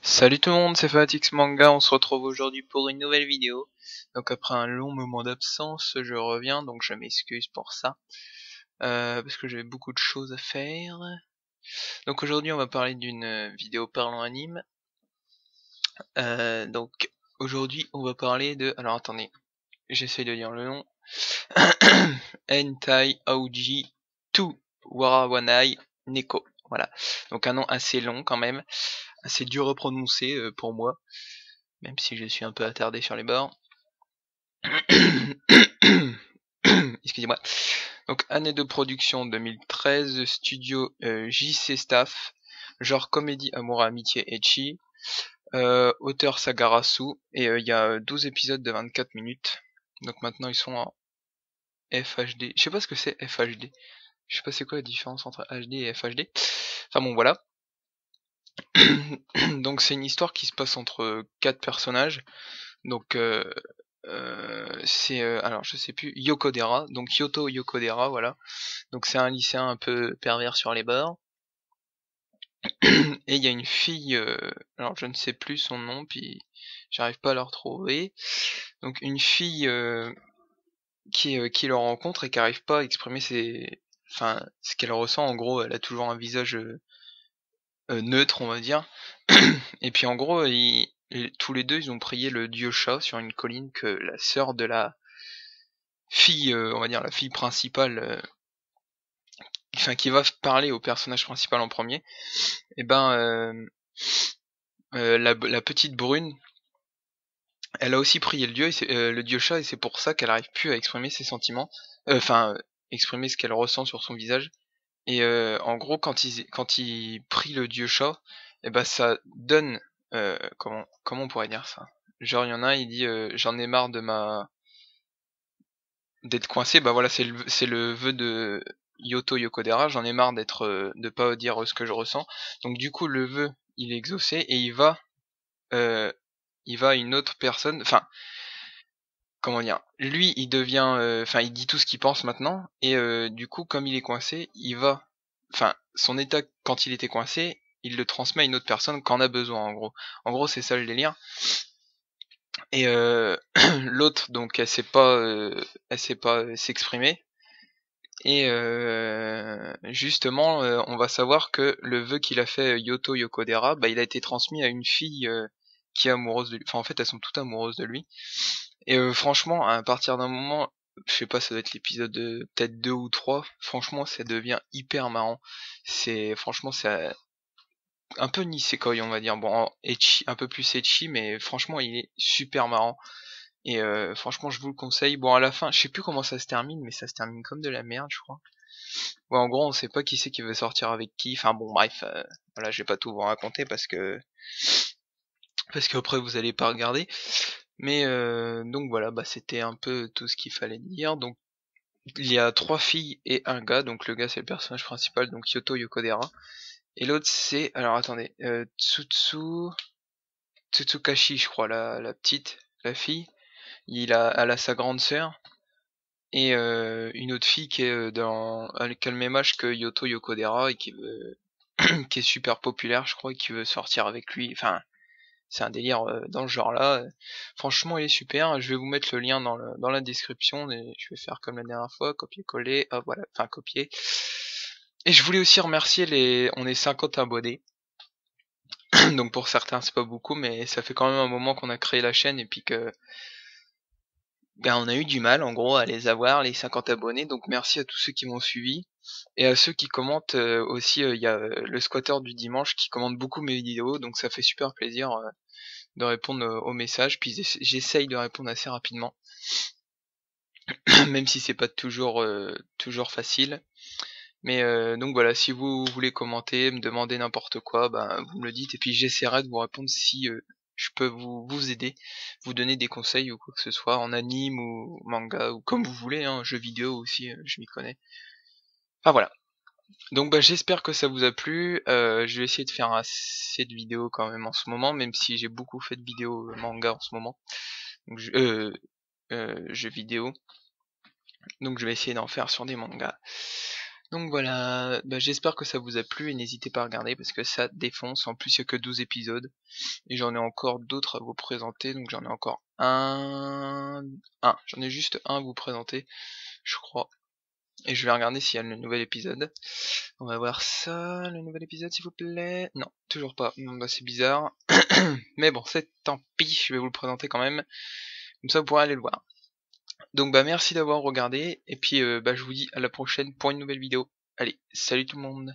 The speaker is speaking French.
Salut tout le monde, c'est Fanatix Manga, on se retrouve aujourd'hui pour une nouvelle vidéo. Donc après un long moment d'absence, je reviens, donc je m'excuse pour ça. Parce que j'avais beaucoup de choses à faire. Donc aujourd'hui on va parler d'une vidéo parlant anime. Donc aujourd'hui on va parler de... Alors attendez, j'essaie de lire le nom. Hentai Aoji 2 Warawanai Neko. Voilà, donc un nom assez long quand même, assez dur à prononcer pour moi. Même si je suis un peu attardé sur les bords. Excusez-moi. Donc année de production 2013, studio JC Staff, genre comédie, amour, amitié, ecchi, auteur Sagarasu, et il y a 12 épisodes de 24 minutes. Donc maintenant ils sont en FHD. Je sais pas ce que c'est FHD. Je sais pas c'est quoi la différence entre HD et FHD. Enfin bon voilà. Donc c'est une histoire qui se passe entre 4 personnages. Donc c'est alors je sais plus, Yokodera, donc Kyoto Yokodera, voilà. Donc c'est un lycéen un peu pervers sur les bords. Et il y a une fille, alors je ne sais plus son nom, puis j'arrive pas à la retrouver. Donc une fille qui le rencontre et qui arrive pas à exprimer enfin ce qu'elle ressent. En gros, elle a toujours un visage neutre, on va dire. Et puis en gros, tous les deux, ils ont prié le dieu chat sur une colline que la sœur de la fille, on va dire la fille principale, enfin qui va parler au personnage principal en premier, et la petite brune, elle a aussi prié le dieu, le dieu chat, et c'est pour ça qu'elle arrive plus à exprimer ses sentiments, exprimer ce qu'elle ressent sur son visage. Et en gros, quand il prie le dieu chat, et ça donne, comment on pourrait dire ça? Genre il y en a un, il dit j'en ai marre d'être coincé. Bah voilà, c'est le vœu de Yoto Yokodera. J'en ai marre de pas dire ce que je ressens. Donc du coup le vœu il est exaucé et euh, il va à une autre personne. Enfin comment dire, lui il devient, enfin il dit tout ce qu'il pense maintenant, et du coup comme il est coincé, enfin son état quand il était coincé, il le transmet à une autre personne quand on a besoin, en gros c'est ça le délire. Et l'autre, donc elle sait pas s'exprimer, et justement on va savoir que le vœu qu'il a fait Yoto Yokodera, il a été transmis à une fille qui est amoureuse de lui. Enfin en fait elles sont toutes amoureuses de lui. Et franchement, à partir d'un moment, je sais pas, ça doit être l'épisode peut-être 2 ou 3, franchement, ça devient hyper marrant. Franchement, c'est un peu nisekoi, on va dire. Bon, ecchi, un peu plus ecchi, mais franchement, il est super marrant. Et franchement, je vous le conseille. Bon, à la fin, je sais plus comment ça se termine, mais ça se termine comme de la merde, je crois. Ouais, en gros, on sait pas qui c'est qui veut sortir avec qui. Enfin bon, bref, voilà, je vais pas tout vous raconter parce qu'après vous allez pas regarder. Mais donc voilà, c'était un peu tout ce qu'il fallait dire. Donc il y a 3 filles et un gars. Donc le gars c'est le personnage principal, donc Kyoto Yokodera. Et l'autre c'est, alors attendez, Tsutsukashi, je crois, la petite, la fille. Elle a sa grande sœur et une autre fille qui est qui a le même âge que Yoto Yokodera et qui est super populaire, je crois, et qui veut sortir avec lui. Enfin, c'est un délire dans ce genre-là. Franchement, il est super. Je vais vous mettre le lien dans la description et je vais faire comme la dernière fois, copier-coller. Ah voilà, enfin copier. Et je voulais aussi remercier on est 50 abonnés. Donc pour certains c'est pas beaucoup, mais ça fait quand même un moment qu'on a créé la chaîne et puis que on a eu du mal en gros à les avoir, les 50 abonnés. Donc merci à tous ceux qui m'ont suivi et à ceux qui commentent aussi. Il y a le squatter du dimanche qui commente beaucoup mes vidéos, donc ça fait super plaisir de répondre aux messages, puis j'essaye de répondre assez rapidement, même si c'est pas toujours facile. Mais donc voilà, si vous voulez commenter, me demander n'importe quoi, vous me le dites, et puis j'essaierai de vous répondre si je peux vous aider, vous donner des conseils ou quoi que ce soit, en anime ou manga, ou comme vous voulez, hein, jeux vidéo aussi, je m'y connais. Enfin voilà. Donc j'espère que ça vous a plu. Je vais essayer de faire assez de vidéos quand même en ce moment, même si j'ai beaucoup fait de vidéos manga en ce moment. Donc, jeux vidéo. Donc je vais essayer d'en faire sur des mangas. Donc voilà, bah, j'espère que ça vous a plu et n'hésitez pas à regarder parce que ça défonce. En plus, il y a que 12 épisodes et j'en ai encore d'autres à vous présenter. Donc j'en ai encore j'en ai juste un à vous présenter, je crois. Et je vais regarder s'il y a le nouvel épisode. On va voir ça, le nouvel épisode s'il vous plaît. Non, toujours pas. Non, bah c'est bizarre. Mais bon, c'est tant pis, je vais vous le présenter quand même. Comme ça vous pourrez aller le voir. Donc bah merci d'avoir regardé et puis bah je vous dis à la prochaine pour une nouvelle vidéo. Allez, salut tout le monde.